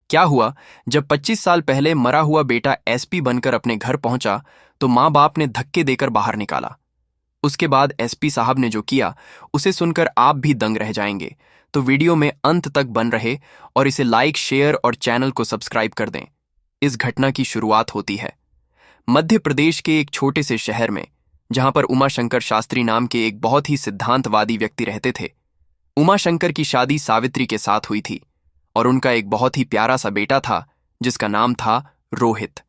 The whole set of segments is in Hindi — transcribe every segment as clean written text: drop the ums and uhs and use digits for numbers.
क्या हुआ, जब 25 साल पहले मरा हुआ बेटा एसपी बनकर अपने घर पहुंचा तो माँ बाप ने धक्के देकर बाहर निकाला। उसके बाद एसपी साहब ने जो किया उसे सुनकर आप भी दंग रह जाएंगे। तो वीडियो में अंत तक बन रहे और इसे लाइक, शेयर और चैनल को सब्सक्राइब कर दें। इस घटना की शुरुआत होती है मध्य प्रदेश के एक छोटे से शहर में, जहां पर उमाशंकर शास्त्री नाम के एक बहुत ही सिद्धांतवादी व्यक्ति रहते थे। उमाशंकर की शादी सावित्री के साथ हुई थी और उनका एक बहुत ही प्यारा सा बेटा था जिसका नाम था रोहित।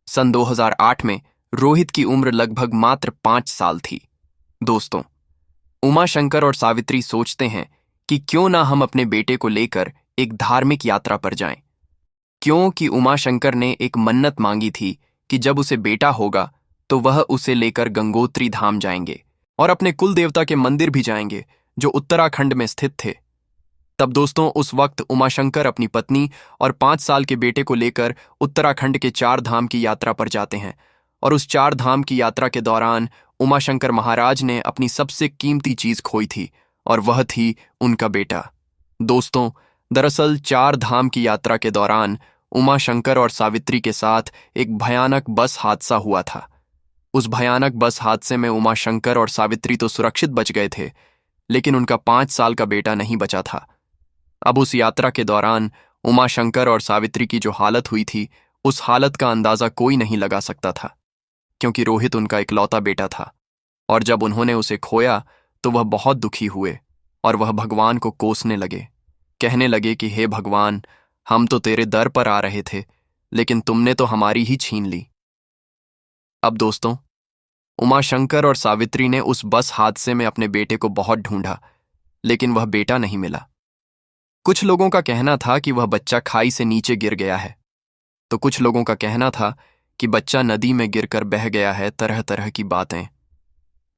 सन 2008 में रोहित की उम्र लगभग मात्र 5 साल थी। दोस्तों, उमाशंकर और सावित्री सोचते हैं कि क्यों ना हम अपने बेटे को लेकर एक धार्मिक यात्रा पर जाएं। क्योंकि उमाशंकर ने एक मन्नत मांगी थी कि जब उसे बेटा होगा तो वह उसे लेकर गंगोत्री धाम जाएंगे और अपने कुल देवता के मंदिर भी जाएंगे जो उत्तराखंड में स्थित थे। तब दोस्तों, उस वक्त उमाशंकर अपनी पत्नी और 5 साल के बेटे को लेकर उत्तराखंड के 4 धाम की यात्रा पर जाते हैं और उस 4 धाम की यात्रा के दौरान उमाशंकर महाराज ने अपनी सबसे कीमती चीज खोई थी और वह थी उनका बेटा। दोस्तों, दरअसल 4 धाम की यात्रा के दौरान उमाशंकर और सावित्री के साथ एक भयानक बस हादसा हुआ था। उस भयानक बस हादसे में उमाशंकर और सावित्री तो सुरक्षित बच गए थे, लेकिन उनका 5 साल का बेटा नहीं बचा था। अब उस यात्रा के दौरान उमाशंकर और सावित्री की जो हालत हुई थी, उस हालत का अंदाजा कोई नहीं लगा सकता था, क्योंकि रोहित उनका इकलौता बेटा था और जब उन्होंने उसे खोया तो वह बहुत दुखी हुए और वह भगवान को कोसने लगे। कहने लगे कि हे भगवान, हम तो तेरे दर पर आ रहे थे, लेकिन तुमने तो हमारी ही छीन ली। अब दोस्तों, उमाशंकर और सावित्री ने उस बस हादसे में अपने बेटे को बहुत ढूंढा, लेकिन वह बेटा नहीं मिला। कुछ लोगों का कहना था कि वह बच्चा खाई से नीचे गिर गया है, तो कुछ लोगों का कहना था कि बच्चा नदी में गिरकर बह गया है। तरह तरह की बातें।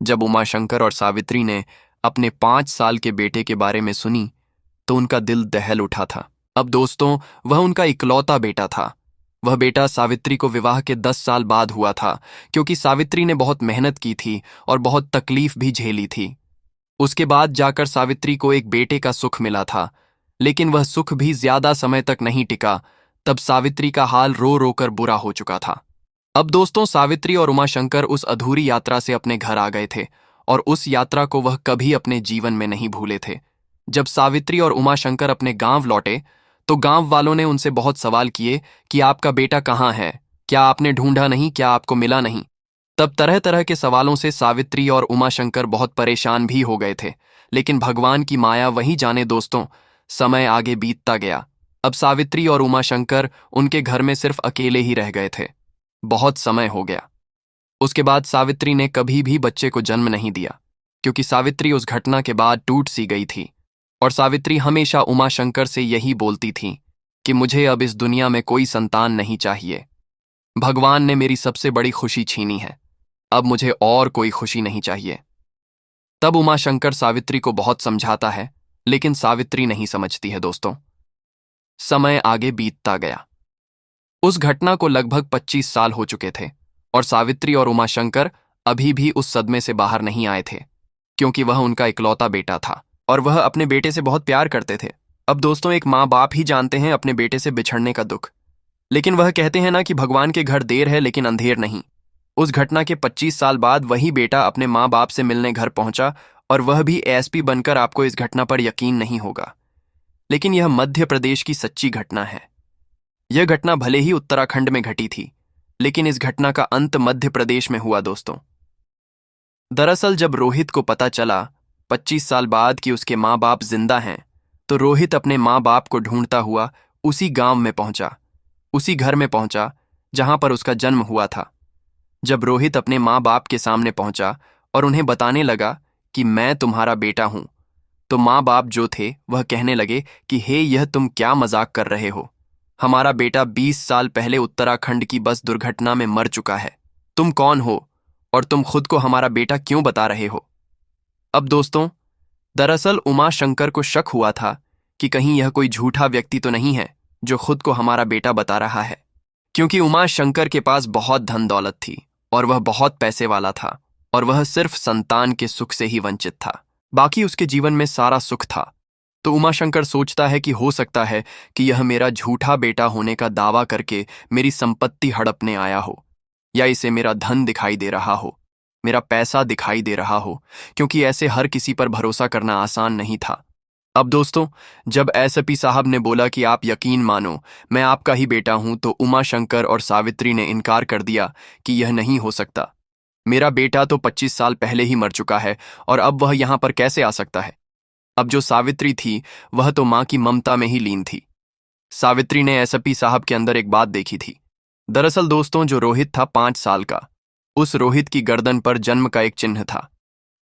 जब उमाशंकर और सावित्री ने अपने 5 साल के बेटे के बारे में सुनी तो उनका दिल दहल उठा था। अब दोस्तों, वह उनका इकलौता बेटा था। वह बेटा सावित्री को विवाह के 10 साल बाद हुआ था, क्योंकि सावित्री ने बहुत मेहनत की थी और बहुत तकलीफ भी झेली थी। उसके बाद जाकर सावित्री को एक बेटे का सुख मिला था, लेकिन वह सुख भी ज्यादा समय तक नहीं टिका। तब सावित्री का हाल रो रो कर बुरा हो चुका था। अब दोस्तों, सावित्री और उमाशंकर उस अधूरी यात्रा से अपने घर आ गए थे और उस यात्रा को वह कभी अपने जीवन में नहीं भूले थे। जब सावित्री और उमाशंकर अपने गांव लौटे तो गांव वालों ने उनसे बहुत सवाल किए कि आपका बेटा कहाँ है, क्या आपने ढूंढा नहीं, क्या आपको मिला नहीं। तब तरह तरह के सवालों से सावित्री और उमाशंकर बहुत परेशान भी हो गए थे, लेकिन भगवान की माया वही जाने। दोस्तों, समय आगे बीतता गया। अब सावित्री और उमाशंकर उनके घर में सिर्फ अकेले ही रह गए थे। बहुत समय हो गया। उसके बाद सावित्री ने कभी भी बच्चे को जन्म नहीं दिया, क्योंकि सावित्री उस घटना के बाद टूट सी गई थी और सावित्री हमेशा उमाशंकर से यही बोलती थी कि मुझे अब इस दुनिया में कोई संतान नहीं चाहिए। भगवान ने मेरी सबसे बड़ी खुशी छीनी है, अब मुझे और कोई खुशी नहीं चाहिए। तब उमाशंकर सावित्री को बहुत समझाता है, लेकिन सावित्री नहीं समझती है। दोस्तों, समय आगे बीतता गया। उस घटना को लगभग 25 साल हो चुके थे और सावित्री और उमाशंकर अभी भी उस सदमे से बाहर नहीं आए थे, क्योंकि वह उनका इकलौता बेटा था और वह अपने बेटे से बहुत प्यार करते थे। अब दोस्तों, एक माँ बाप ही जानते हैं अपने बेटे से बिछड़ने का दुख, लेकिन वह कहते हैं ना कि भगवान के घर देर है लेकिन अंधेर नहीं। उस घटना के 25 साल बाद वही बेटा अपने माँ बाप से मिलने घर पहुंचा और वह भी एसपी बनकर। आपको इस घटना पर यकीन नहीं होगा, लेकिन यह मध्य प्रदेश की सच्ची घटना है। यह घटना भले ही उत्तराखंड में घटी थी, लेकिन इस घटना का अंत मध्य प्रदेश में हुआ। दोस्तों, दरअसल जब रोहित को पता चला 25 साल बाद कि उसके माँ बाप जिंदा हैं, तो रोहित अपने माँ बाप को ढूंढता हुआ उसी गांव में पहुंचा, उसी घर में पहुंचा जहां पर उसका जन्म हुआ था। जब रोहित अपने माँ बाप के सामने पहुंचा और उन्हें बताने लगा कि मैं तुम्हारा बेटा हूं, तो माँ बाप जो थे वह कहने लगे कि हे, यह तुम क्या मजाक कर रहे हो? हमारा बेटा 20 साल पहले उत्तराखंड की बस दुर्घटना में मर चुका है। तुम कौन हो और तुम खुद को हमारा बेटा क्यों बता रहे हो? अब दोस्तों, दरअसल उमाशंकर को शक हुआ था कि कहीं यह कोई झूठा व्यक्ति तो नहीं है जो खुद को हमारा बेटा बता रहा है, क्योंकि उमाशंकर के पास बहुत धन दौलत थी और वह बहुत पैसे वाला था और वह सिर्फ संतान के सुख से ही वंचित था। बाकी उसके जीवन में सारा सुख था, तो उमाशंकर सोचता है कि हो सकता है कि यह मेरा झूठा बेटा होने का दावा करके मेरी संपत्ति हड़पने आया हो, या इसे मेरा धन दिखाई दे रहा हो, मेरा पैसा दिखाई दे रहा हो, क्योंकि ऐसे हर किसी पर भरोसा करना आसान नहीं था। अब दोस्तों, जब एसपी साहब ने बोला कि आप यकीन मानो, मैं आपका ही बेटा हूं, तो उमाशंकर और सावित्री ने इनकार कर दिया कि यह नहीं हो सकता। मेरा बेटा तो 25 साल पहले ही मर चुका है और अब वह यहां पर कैसे आ सकता है। अब जो सावित्री थी वह तो मां की ममता में ही लीन थी। सावित्री ने एसपी साहब के अंदर एक बात देखी थी। दरअसल दोस्तों, जो रोहित था 5 साल का, उस रोहित की गर्दन पर जन्म का एक चिन्ह था,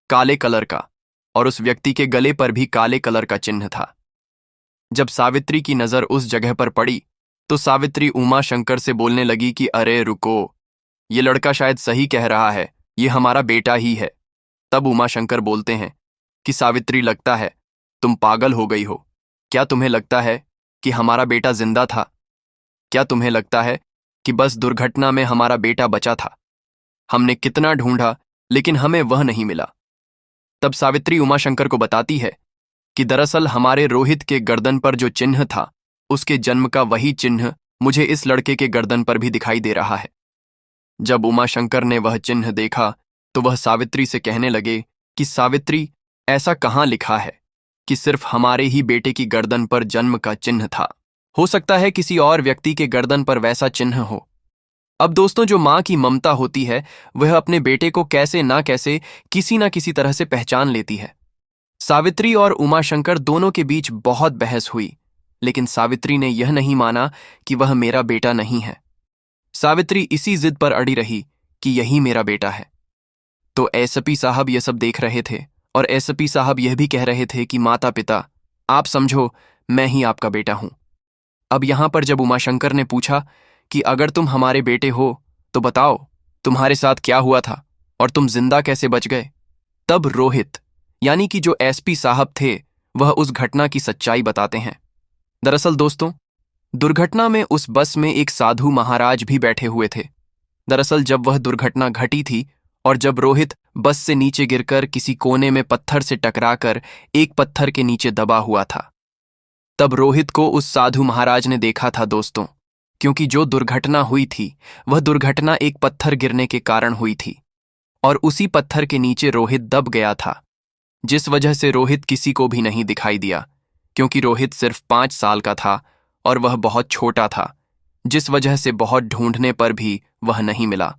काले कलर का, और उस व्यक्ति के गले पर भी काले कलर का चिन्ह था। जब सावित्री की नजर उस जगह पर पड़ी तो सावित्री उमाशंकर से बोलने लगी कि अरे रुको, ये लड़का शायद सही कह रहा है, ये हमारा बेटा ही है। तब उमाशंकर बोलते हैं कि सावित्री, लगता है तुम पागल हो गई हो। क्या तुम्हें लगता है कि हमारा बेटा जिंदा था? क्या तुम्हें लगता है कि बस दुर्घटना में हमारा बेटा बचा था? हमने कितना ढूंढा लेकिन हमें वह नहीं मिला। तब सावित्री उमाशंकर को बताती है कि दरअसल हमारे रोहित के गर्दन पर जो चिन्ह था, उसके जन्म का वही चिन्ह मुझे इस लड़के के गर्दन पर भी दिखाई दे रहा है। जब उमाशंकर ने वह चिन्ह देखा तो वह सावित्री से कहने लगे कि सावित्री, ऐसा कहाँ लिखा है कि सिर्फ हमारे ही बेटे की गर्दन पर जन्म का चिन्ह था? हो सकता है किसी और व्यक्ति के गर्दन पर वैसा चिन्ह हो। अब दोस्तों, जो मां की ममता होती है वह अपने बेटे को कैसे ना कैसे किसी ना किसी तरह से पहचान लेती है। सावित्री और उमाशंकर दोनों के बीच बहुत बहस हुई, लेकिन सावित्री ने यह नहीं माना कि वह मेरा बेटा नहीं है। सावित्री इसी जिद पर अड़ी रही कि यही मेरा बेटा है। तो एसपी साहब यह सब देख रहे थे और एसपी साहब यह भी कह रहे थे कि माता पिता, आप समझो मैं ही आपका बेटा हूं। अब यहां पर जब उमाशंकर ने पूछा कि अगर तुम हमारे बेटे हो तो बताओ तुम्हारे साथ क्या हुआ था और तुम जिंदा कैसे बच गए, तब रोहित यानी कि जो एसपी साहब थे वह उस घटना की सच्चाई बताते हैं। दरअसल दोस्तों, दुर्घटना में उस बस में एक साधु महाराज भी बैठे हुए थे। दरअसल जब वह दुर्घटना घटी थी और जब रोहित बस से नीचे गिरकर किसी कोने में पत्थर से टकराकर एक पत्थर के नीचे दबा हुआ था, तब रोहित को उस साधु महाराज ने देखा था दोस्तों, क्योंकि जो दुर्घटना हुई थी वह दुर्घटना एक पत्थर गिरने के कारण हुई थी और उसी पत्थर के नीचे रोहित दब गया था, जिस वजह से रोहित किसी को भी नहीं दिखाई दिया, क्योंकि रोहित सिर्फ 5 साल का था और वह बहुत छोटा था, जिस वजह से बहुत ढूंढने पर भी वह नहीं मिला।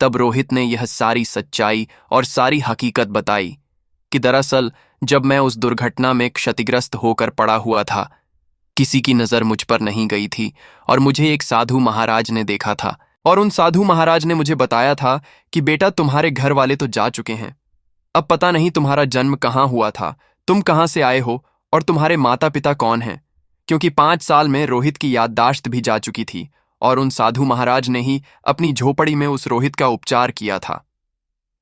तब रोहित ने यह सारी सच्चाई और सारी हकीकत बताई कि दरअसल जब मैं उस दुर्घटना में क्षतिग्रस्त होकर पड़ा हुआ था, किसी की नजर मुझ पर नहीं गई थी और मुझे एक साधु महाराज ने देखा था और उन साधु महाराज ने मुझे बताया था कि बेटा, तुम्हारे घर वाले तो जा चुके हैं, अब पता नहीं तुम्हारा जन्म कहाँ हुआ था, तुम कहाँ से आए हो और तुम्हारे माता पिता कौन हैं, क्योंकि 5 साल में रोहित की याददाश्त भी जा चुकी थी और उन साधु महाराज ने ही अपनी झोपड़ी में उस रोहित का उपचार किया था।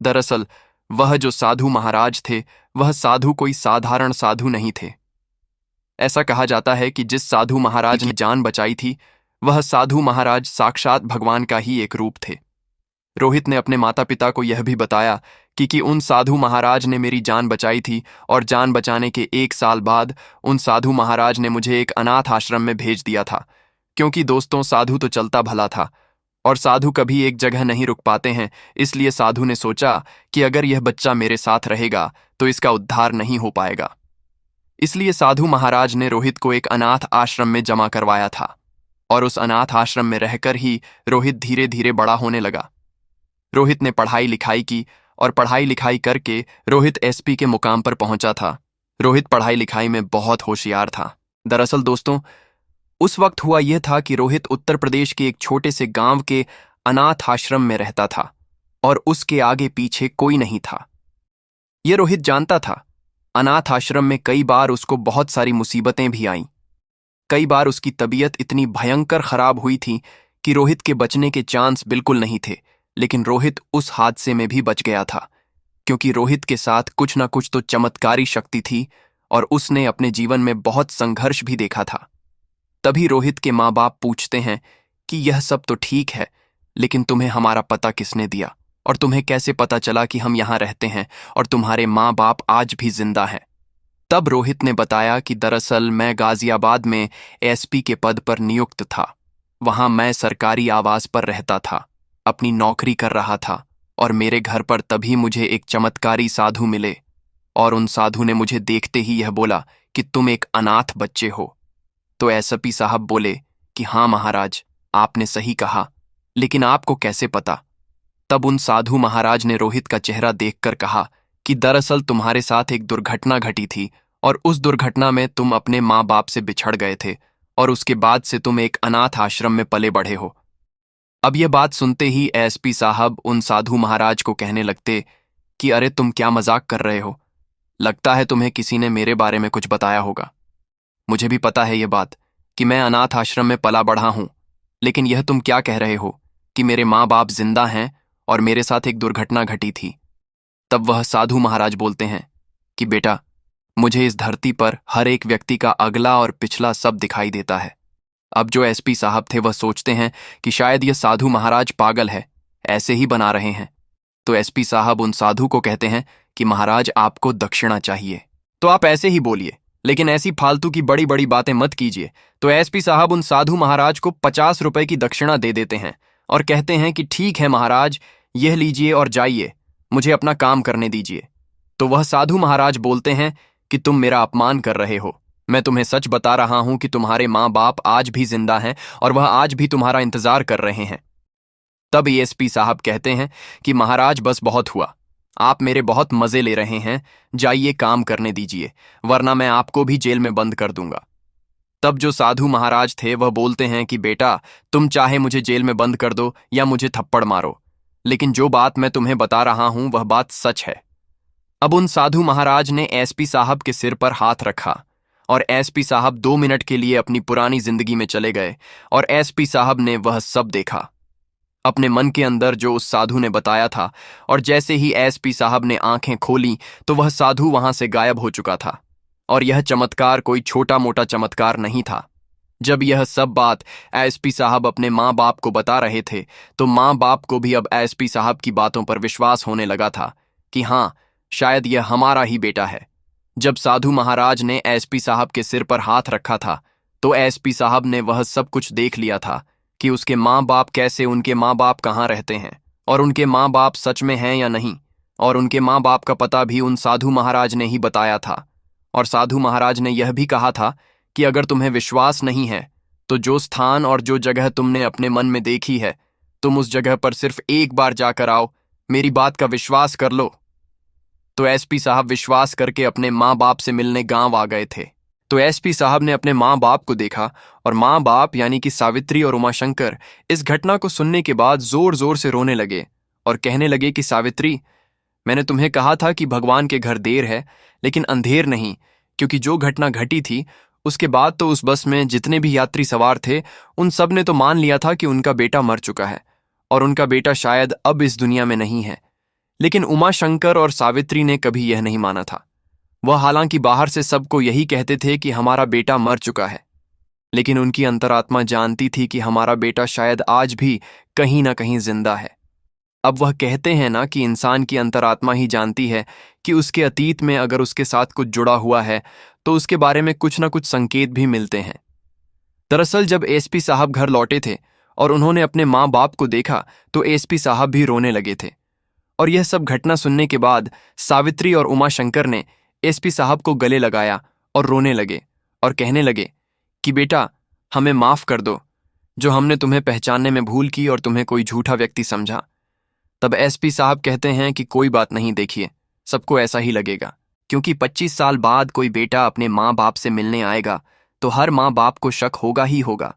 दरअसल वह जो साधु महाराज थे वह साधु कोई साधारण साधु नहीं थे। ऐसा कहा जाता है कि जिस साधु महाराज ने जान बचाई थी वह साधु महाराज साक्षात भगवान का ही एक रूप थे। रोहित ने अपने माता पिता को यह भी बताया कि उन साधु महाराज ने मेरी जान बचाई थी और जान बचाने के 1 साल बाद उन साधु महाराज ने मुझे एक अनाथ आश्रम में भेज दिया था, क्योंकि दोस्तों साधु तो चलता भला था और साधु कभी एक जगह नहीं रुक पाते हैं, इसलिए साधु ने सोचा कि अगर यह बच्चा मेरे साथ रहेगा तो इसका उद्धार नहीं हो पाएगा। इसलिए साधु महाराज ने रोहित को एक अनाथ आश्रम में जमा करवाया था और उस अनाथ आश्रम में रहकर ही रोहित धीरे धीरे बड़ा होने लगा। रोहित ने पढ़ाई लिखाई की और पढ़ाई लिखाई करके रोहित एसपी के मुकाम पर पहुंचा था। रोहित पढ़ाई लिखाई में बहुत होशियार था। दरअसल दोस्तों, उस वक्त हुआ यह था कि रोहित उत्तर प्रदेश के एक छोटे से गांव के अनाथ आश्रम में रहता था और उसके आगे पीछे कोई नहीं था। यह रोहित जानता था। अनाथ आश्रम में कई बार उसको बहुत सारी मुसीबतें भी आईं। कई बार उसकी तबीयत इतनी भयंकर खराब हुई थी कि रोहित के बचने के चांस बिल्कुल नहीं थे, लेकिन रोहित उस हादसे में भी बच गया था, क्योंकि रोहित के साथ कुछ ना कुछ तो चमत्कारी शक्ति थी और उसने अपने जीवन में बहुत संघर्ष भी देखा था। तभी रोहित के माँ बाप पूछते हैं कि यह सब तो ठीक है, लेकिन तुम्हें हमारा पता किसने दिया और तुम्हें कैसे पता चला कि हम यहाँ रहते हैं और तुम्हारे माँ बाप आज भी जिंदा हैं? तब रोहित ने बताया कि दरअसल मैं गाजियाबाद में एसपी के पद पर नियुक्त था। वहां मैं सरकारी आवास पर रहता था, अपनी नौकरी कर रहा था, और मेरे घर पर तभी मुझे एक चमत्कारी साधु मिले, और उन साधु ने मुझे देखते ही यह बोला कि तुम एक अनाथ बच्चे हो। तो एसपी साहब बोले कि हाँ महाराज, आपने सही कहा, लेकिन आपको कैसे पता? तब उन साधु महाराज ने रोहित का चेहरा देखकर कहा कि दरअसल तुम्हारे साथ एक दुर्घटना घटी थी, और उस दुर्घटना में तुम अपने माँ बाप से बिछड़ गए थे, और उसके बाद से तुम एक अनाथ आश्रम में पले बढ़े हो। अब यह बात सुनते ही एसपी साहब उन साधु महाराज को कहने लगते कि अरे तुम क्या मजाक कर रहे हो? लगता है तुम्हें किसी ने मेरे बारे में कुछ बताया होगा। मुझे भी पता है ये बात कि मैं अनाथ आश्रम में पला बढ़ा हूं, लेकिन यह तुम क्या कह रहे हो कि मेरे माँ बाप जिंदा हैं और मेरे साथ एक दुर्घटना घटी थी। तब वह साधु महाराज बोलते हैं कि बेटा, मुझे इस धरती पर हर एक व्यक्ति का अगला और पिछला सब दिखाई देता है। अब जो एसपी साहब थे वह सोचते हैं कि शायद यह साधु महाराज पागल है, ऐसे ही बना रहे हैं। तो एसपी साहब उन साधु को कहते हैं कि महाराज आपको दक्षिणा चाहिए तो आप ऐसे ही बोलिए, लेकिन ऐसी फालतू की बड़ी बड़ी बातें मत कीजिए। तो एसपी साहब उन साधु महाराज को 50 रुपए की दक्षिणा दे देते हैं और कहते हैं कि ठीक है महाराज, यह लीजिए और जाइए, मुझे अपना काम करने दीजिए। तो वह साधु महाराज बोलते हैं कि तुम मेरा अपमान कर रहे हो। मैं तुम्हें सच बता रहा हूं कि तुम्हारे माँ बाप आज भी जिंदा हैं और वह आज भी तुम्हारा इंतजार कर रहे हैं। तब एसपी साहब कहते हैं कि महाराज बस बहुत हुआ, आप मेरे बहुत मजे ले रहे हैं, जाइए काम करने दीजिए, वरना मैं आपको भी जेल में बंद कर दूंगा। तब जो साधु महाराज थे वह बोलते हैं कि बेटा, तुम चाहे मुझे जेल में बंद कर दो या मुझे थप्पड़ मारो, लेकिन जो बात मैं तुम्हें बता रहा हूं वह बात सच है। अब उन साधु महाराज ने एसपी साहब के सिर पर हाथ रखा और एसपी साहब 2 मिनट के लिए अपनी पुरानी जिंदगी में चले गए और एसपी साहब ने वह सब देखा अपने मन के अंदर जो उस साधु ने बताया था। और जैसे ही एसपी साहब ने आंखें खोली तो वह साधु वहां से गायब हो चुका था, और यह चमत्कार कोई छोटा मोटा चमत्कार नहीं था। जब यह सब बात एसपी साहब अपने माँ बाप को बता रहे थे तो माँ बाप को भी अब एसपी साहब की बातों पर विश्वास होने लगा था कि हाँ, शायद यह हमारा ही बेटा है। जब साधु महाराज ने एसपी साहब के सिर पर हाथ रखा था तो एसपी साहब ने वह सब कुछ देख लिया था कि उसके माँ बाप कैसे, उनके माँ बाप कहाँ रहते हैं, और उनके माँ बाप सच में हैं या नहीं। और उनके माँ बाप का पता भी उन साधु महाराज ने ही बताया था। और साधु महाराज ने यह भी कहा था कि अगर तुम्हें विश्वास नहीं है तो जो स्थान और जो जगह तुमने अपने मन में देखी है, तुम उस जगह पर सिर्फ एक बार जाकर आओ, मेरी बात का विश्वास कर लो। तो एसपी साहब विश्वास करके अपने माँ बाप से मिलने गांव आ गए थे। तो एसपी साहब ने अपने माँ बाप को देखा, और माँ बाप यानी कि सावित्री और उमाशंकर इस घटना को सुनने के बाद जोर जोर से रोने लगे और कहने लगे कि सावित्री, मैंने तुम्हें कहा था कि भगवान के घर देर है लेकिन अंधेर नहीं, क्योंकि जो घटना घटी थी उसके बाद तो उस बस में जितने भी यात्री सवार थे उन सब ने तो मान लिया था कि उनका बेटा मर चुका है और उनका बेटा शायद अब इस दुनिया में नहीं है। लेकिन उमाशंकर और सावित्री ने कभी यह नहीं माना था। वह हालांकि बाहर से सबको यही कहते थे कि हमारा बेटा मर चुका है, लेकिन उनकी अंतरात्मा जानती थी कि हमारा बेटा शायद आज भी कहीं ना कहीं जिंदा है। अब वह कहते हैं ना कि इंसान की अंतरात्मा ही जानती है कि उसके अतीत में अगर उसके साथ कुछ जुड़ा हुआ है तो उसके बारे में कुछ ना कुछ संकेत भी मिलते हैं। दरअसल जब एसपी साहब घर लौटे थे और उन्होंने अपने माँ बाप को देखा तो एसपी साहब भी रोने लगे थे। और यह सब घटना सुनने के बाद सावित्री और उमाशंकर ने एसपी साहब को गले लगाया और रोने लगे और कहने लगे कि बेटा, हमें माफ कर दो, जो हमने तुम्हें पहचानने में भूल की और तुम्हें कोई झूठा व्यक्ति समझा। तब एसपी साहब कहते हैं कि कोई बात नहीं, देखिए सबको ऐसा ही लगेगा, क्योंकि 25 साल बाद कोई बेटा अपने माँ बाप से मिलने आएगा तो हर माँ बाप को शक होगा ही होगा।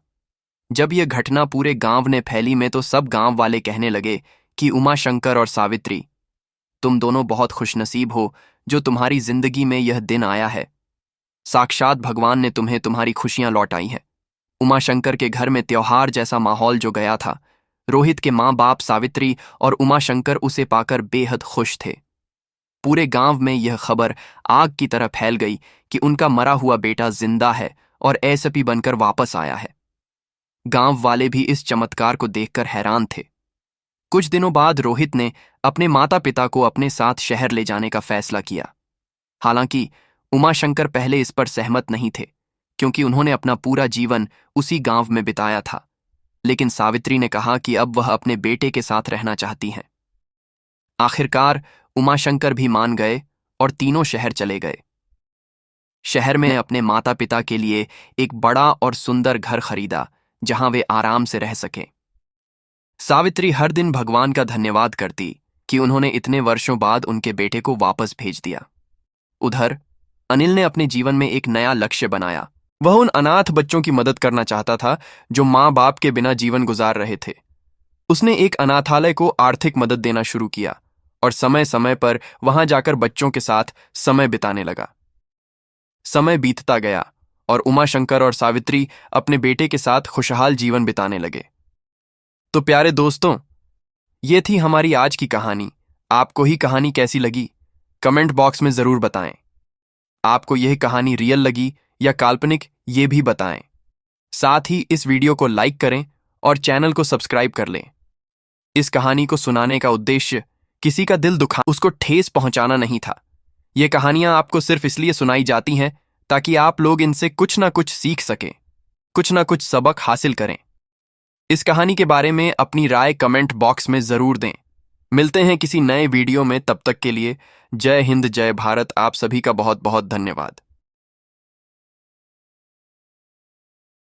जब यह घटना पूरे गांव ने फैली में तो सब गांव वाले कहने लगे कि उमाशंकर और सावित्री, तुम दोनों बहुत खुशनसीब हो जो तुम्हारी जिंदगी में यह दिन आया है। साक्षात भगवान ने तुम्हें तुम्हारी खुशियां लौटाई हैं। उमाशंकर के घर में त्योहार जैसा माहौल जो गया था, रोहित के माँ बाप सावित्री और उमाशंकर उसे पाकर बेहद खुश थे। पूरे गांव में यह खबर आग की तरह फैल गई कि उनका मरा हुआ बेटा जिंदा है और एसपी बनकर वापस आया है। गांव वाले भी इस चमत्कार को देखकर हैरान थे। कुछ दिनों बाद रोहित ने अपने माता पिता को अपने साथ शहर ले जाने का फैसला किया। हालांकि उमाशंकर पहले इस पर सहमत नहीं थे, क्योंकि उन्होंने अपना पूरा जीवन उसी गांव में बिताया था। लेकिन सावित्री ने कहा कि अब वह अपने बेटे के साथ रहना चाहती हैं। आखिरकार उमाशंकर भी मान गए और तीनों शहर चले गए। शहर में अपने माता पिता के लिए एक बड़ा और सुंदर घर खरीदा, जहां वे आराम से रह सकें। सावित्री हर दिन भगवान का धन्यवाद करती कि उन्होंने इतने वर्षों बाद उनके बेटे को वापस भेज दिया। उधर अनिल ने अपने जीवन में एक नया लक्ष्य बनाया। वह उन अनाथ बच्चों की मदद करना चाहता था जो माँ बाप के बिना जीवन गुजार रहे थे। उसने एक अनाथालय को आर्थिक मदद देना शुरू किया और समय समय पर वहां जाकर बच्चों के साथ समय बिताने लगा। समय बीतता गया और उमाशंकर और सावित्री अपने बेटे के साथ खुशहाल जीवन बिताने लगे। तो प्यारे दोस्तों, ये थी हमारी आज की कहानी। आपको ही कहानी कैसी लगी कमेंट बॉक्स में जरूर बताएं। आपको यह कहानी रियल लगी या काल्पनिक, ये भी बताएं। साथ ही इस वीडियो को लाइक करें और चैनल को सब्सक्राइब कर लें। इस कहानी को सुनाने का उद्देश्य किसी का दिल दुखा, उसको ठेस पहुंचाना नहीं था। ये कहानियां आपको सिर्फ इसलिए सुनाई जाती हैं ताकि आप लोग इनसे कुछ ना कुछ सीख सकें, कुछ ना कुछ सबक हासिल करें। इस कहानी के बारे में अपनी राय कमेंट बॉक्स में जरूर दें। मिलते हैं किसी नए वीडियो में, तब तक के लिए जय हिंद जय भारत। आप सभी का बहुत बहुत धन्यवाद।